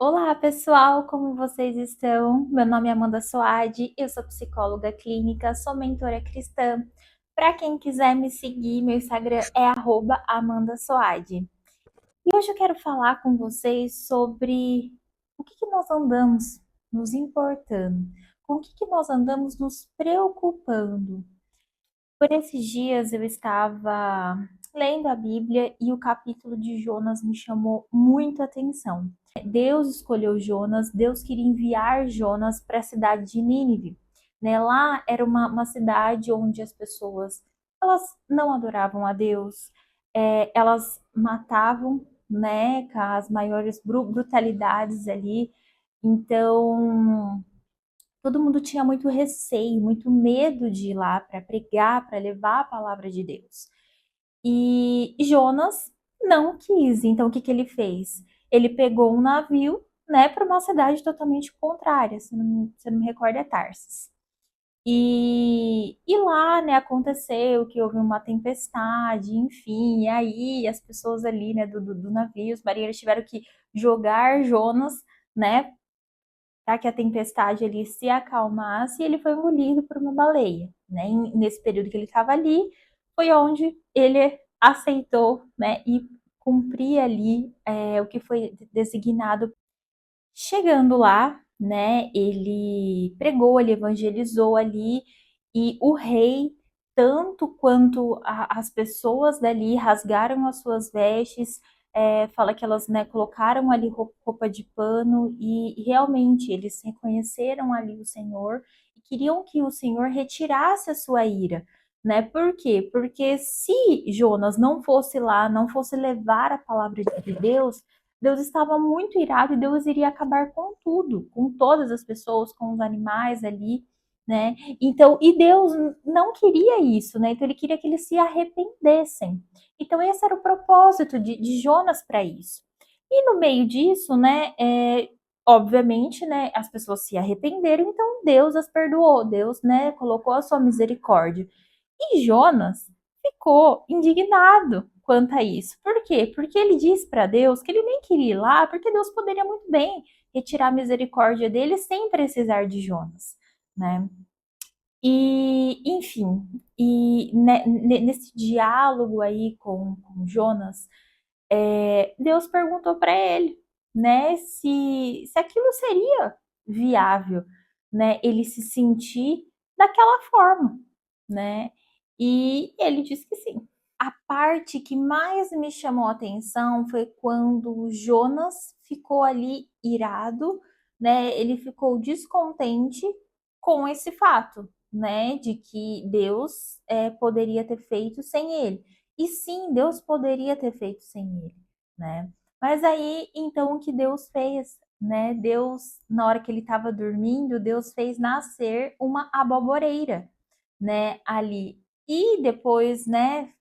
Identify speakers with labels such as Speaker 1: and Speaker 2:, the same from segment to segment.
Speaker 1: Olá, pessoal, como vocês estão? Meu nome é Amanda Soade, eu sou psicóloga clínica, sou mentora cristã. Para quem quiser me seguir, meu Instagram é @amandasoade. E hoje eu quero falar com vocês sobre o que nós andamos nos importando, com o que nós andamos nos preocupando. Por esses dias eu estava lendo a Bíblia e o capítulo de Jonas me chamou muito a atenção. Deus escolheu Jonas, Deus queria enviar Jonas para a cidade de Nínive. Né? Lá era uma cidade onde as pessoas elas não adoravam a Deus, elas matavam, né, com as maiores brutalidades ali. Então todo mundo tinha muito receio, muito medo de ir lá para pregar, para levar a palavra de Deus. E Jonas não quis. Então, o que ele fez? Ele pegou um navio, né, para uma cidade totalmente contrária, se não me recordo, é Tarsis. E lá, né, aconteceu que houve uma tempestade, enfim, e aí as pessoas ali, né, do navio, os marinheiros tiveram que jogar Jonas, né, para que a tempestade ali se acalmasse e ele foi engolido por uma baleia. Né? E nesse período que ele estava ali, foi onde ele aceitou, né, e cumprir ali o que foi designado. Chegando lá, né, ele pregou, ele evangelizou ali e o rei, tanto quanto as pessoas dali rasgaram as suas vestes, fala que elas, né, colocaram ali roupa de pano e realmente eles reconheceram ali o Senhor e queriam que o Senhor retirasse a sua ira. Né? Por quê? Porque se Jonas não fosse lá, não fosse levar a palavra de Deus, Deus estava muito irado e Deus iria acabar com tudo, com todas as pessoas, com os animais ali, né? Então, e Deus não queria isso, né? Então ele queria que eles se arrependessem. Então esse era o propósito de Jonas para isso. E no meio disso, né, obviamente, né, as pessoas se arrependeram, então Deus as perdoou, Deus, né, colocou a sua misericórdia. E Jonas ficou indignado quanto a isso. Por quê? Porque ele disse para Deus que ele nem queria ir lá, porque Deus poderia muito bem retirar a misericórdia dele sem precisar de Jonas, né? E, enfim, nesse diálogo aí com Jonas, Deus perguntou para ele, né, se aquilo seria viável, né, ele se sentir daquela forma, né? E ele disse que sim. A parte que mais me chamou a atenção foi quando Jonas ficou ali irado, né? Ele ficou descontente com esse fato, né? De que Deus poderia ter feito sem ele. E sim, Deus poderia ter feito sem ele, né? Mas aí, então, o que Deus fez, né? Deus, na hora que ele estava dormindo, Deus fez nascer uma aboboreira, né? Ali. E depois, né?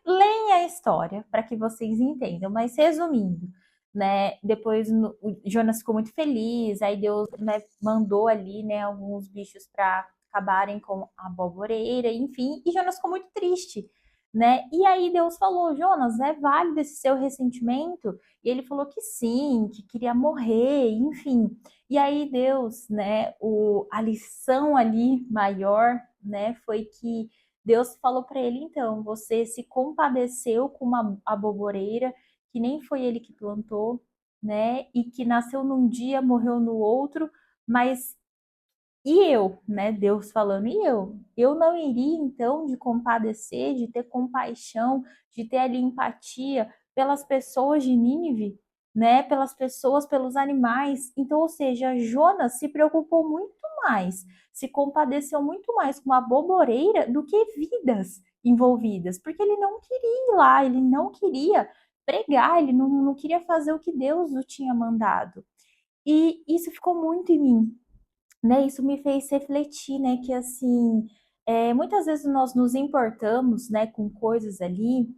Speaker 1: Leem a história para que vocês entendam. Mas resumindo, né? Depois o Jonas ficou muito feliz. Aí Deus, né, mandou ali, né, alguns bichos para acabarem com a aboboreira, enfim. E Jonas ficou muito triste, né? E aí Deus falou: Jonas, é válido esse seu ressentimento? E ele falou que sim, que queria morrer, enfim. E aí Deus, né, a lição ali maior, né, foi que Deus falou para ele, então, você se compadeceu com uma aboboreira que nem foi ele que plantou, né, e que nasceu num dia, morreu no outro, mas e eu, né, Deus falando, e eu? Eu não iria, então, de compadecer, de ter compaixão, de ter ali empatia pelas pessoas de Nínive, né, pelas pessoas, pelos animais. Então, ou seja, Jonas se preocupou muito mais, se compadeceu muito mais com a boboreira do que vidas envolvidas, porque ele não queria ir lá, ele não queria pregar, ele não queria fazer o que Deus o tinha mandado. E isso ficou muito em mim, né? Isso me fez refletir, né? Que assim, muitas vezes nós nos importamos, né, com coisas ali,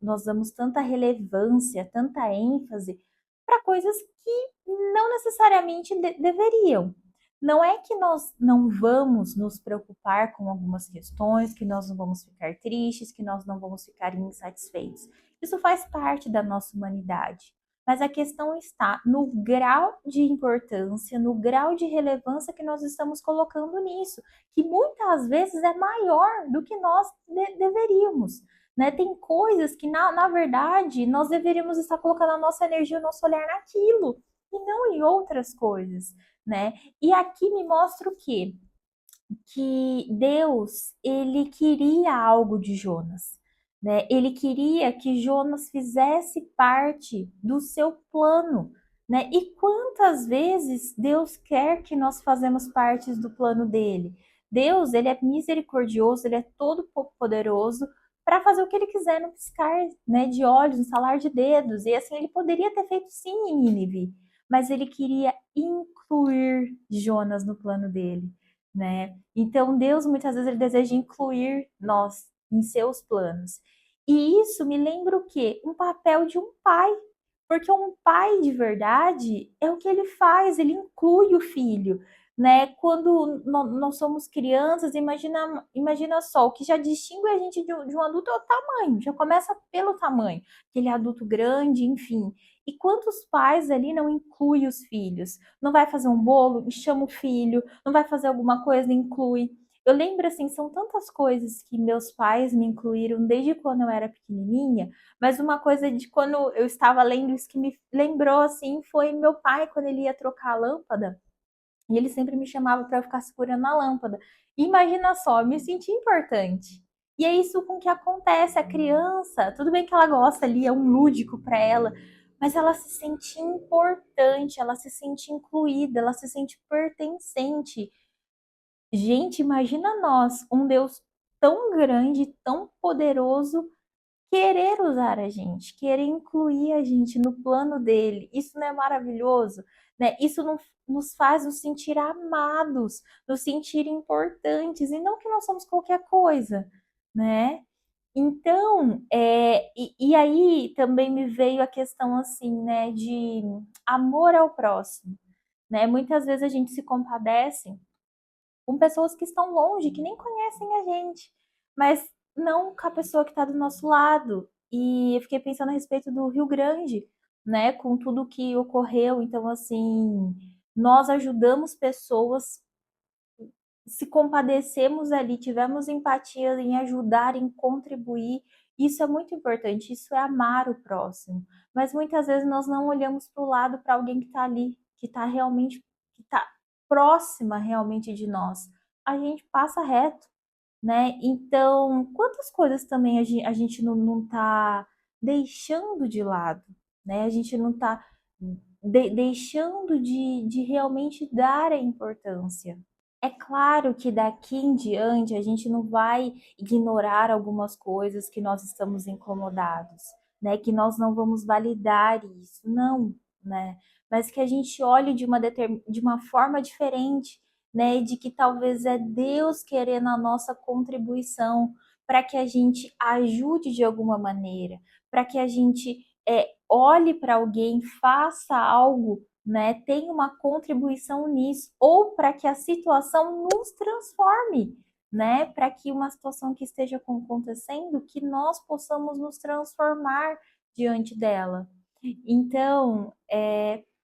Speaker 1: nós damos tanta relevância, tanta ênfase para coisas que não necessariamente deveriam. Não é que nós não vamos nos preocupar com algumas questões, que nós não vamos ficar tristes, que nós não vamos ficar insatisfeitos. Isso faz parte da nossa humanidade. mas a questão está no grau de importância, no grau de relevância que nós estamos colocando nisso, que muitas vezes é maior do que nós deveríamos. Né? Tem coisas que, na verdade, nós deveríamos estar colocando a nossa energia, o nosso olhar naquilo, e não em outras coisas. Né? E aqui me mostra o quê? Que Deus, ele queria algo de Jonas, né? Ele queria que Jonas fizesse parte do seu plano, né? E quantas vezes Deus quer que nós fazemos parte do plano dele? Deus, ele é misericordioso, ele é todo poderoso para fazer o que ele quiser no piscar, né, de olhos, no salar de dedos. E assim ele poderia ter feito sim em Nínive, mas ele queria incluir Jonas no plano dele, né? Então, Deus muitas vezes ele deseja incluir nós em seus planos. E isso me lembra o quê? Um papel de um pai. Porque um pai de verdade é o que ele faz, ele inclui o filho, né? Quando nós somos crianças, imagina só, o que já distingue a gente de um adulto é o tamanho, já começa pelo tamanho, aquele adulto grande, enfim. E quantos pais ali não incluem os filhos? Não vai fazer um bolo, chama o filho, não vai fazer alguma coisa, inclui. Eu lembro assim, são tantas coisas que meus pais me incluíram desde quando eu era pequenininha, mas uma coisa de quando eu estava lendo isso que me lembrou assim foi meu pai quando ele ia trocar a lâmpada, e ele sempre me chamava para eu ficar segurando a lâmpada. Imagina só, eu me senti importante. E é isso com que acontece a criança, tudo bem que ela gosta ali, é um lúdico para ela, mas ela se sente importante, ela se sente incluída, ela se sente pertencente. Gente, imagina nós, um Deus tão grande, tão poderoso, querer usar a gente, querer incluir a gente no plano dele. Isso não é maravilhoso? Né? Isso nos faz nos sentir amados, nos sentir importantes, e não que nós somos qualquer coisa, né? Então, e aí também me veio a questão assim, né, de amor ao próximo, né? Muitas vezes a gente se compadece com pessoas que estão longe, que nem conhecem a gente, mas não com a pessoa que está do nosso lado. E eu fiquei pensando a respeito do Rio Grande, né, com tudo que ocorreu. Então, assim, nós ajudamos pessoas, se compadecemos ali, tivemos empatia em ajudar, em contribuir. Isso é muito importante, isso é amar o próximo. Mas muitas vezes nós não olhamos para o lado, para alguém que está ali, que está realmente, que está próxima realmente de nós. A gente passa reto, né? Então, quantas coisas também a gente não está deixando de lado, né? A gente não está deixando de realmente dar a importância. É claro que daqui em diante a gente não vai ignorar algumas coisas que nós estamos incomodados, né? Que nós não vamos validar isso, não, né? Mas que a gente olhe de uma forma diferente, né? De que talvez é Deus querendo a nossa contribuição para que a gente ajude de alguma maneira, para que a gente olhe para alguém, faça algo, né, tem uma contribuição nisso, ou para que a situação nos transforme, né, para que uma situação que esteja acontecendo, que nós possamos nos transformar diante dela. Então,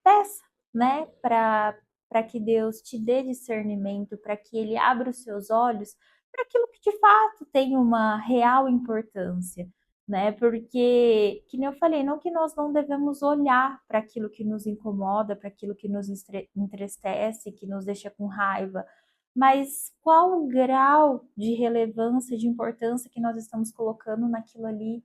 Speaker 1: peça, né, para que Deus te dê discernimento, para que Ele abra os seus olhos para aquilo que de fato tem uma real importância, né? Porque, que nem eu falei, não que nós não devemos olhar para aquilo que nos incomoda, para aquilo que nos entristece, que nos deixa com raiva, mas qual o grau de relevância, de importância que nós estamos colocando naquilo ali?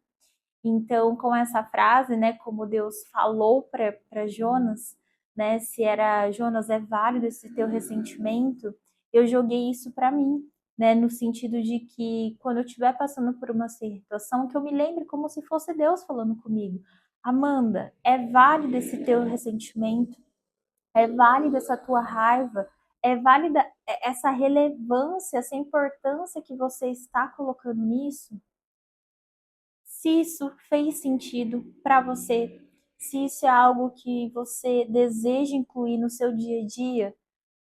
Speaker 1: Então, com essa frase, né, como Deus falou para Jonas, né, se era Jonas, é válido esse teu ressentimento, eu joguei isso para mim, né, no sentido de que quando eu estiver passando por uma situação, que eu me lembre como se fosse Deus falando comigo. Amanda, é válido esse teu ressentimento, é válida essa tua raiva, é válida essa relevância, essa importância que você está colocando nisso? Se isso fez sentido para você, se isso é algo que você deseja incluir no seu dia a dia,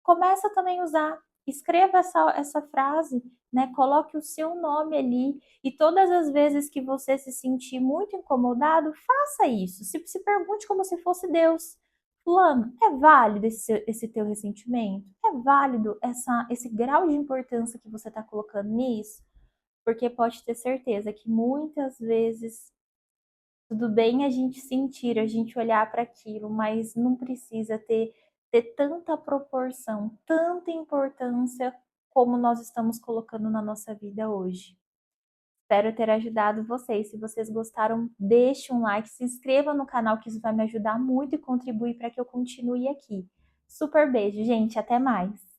Speaker 1: começa também a usar. Escreva essa frase, né? Coloque o seu nome ali e todas as vezes que você se sentir muito incomodado, faça isso. Se pergunte como se fosse Deus. Fulano, é válido esse teu ressentimento? É válido esse grau de importância que você está colocando nisso? Porque pode ter certeza que muitas vezes tudo bem a gente sentir, a gente olhar para aquilo, mas não precisa ter tanta proporção, tanta importância como nós estamos colocando na nossa vida hoje. Espero ter ajudado vocês. Se vocês gostaram, deixe um like, se inscreva no canal, que isso vai me ajudar muito e contribuir para que eu continue aqui. Super beijo, gente. Até mais.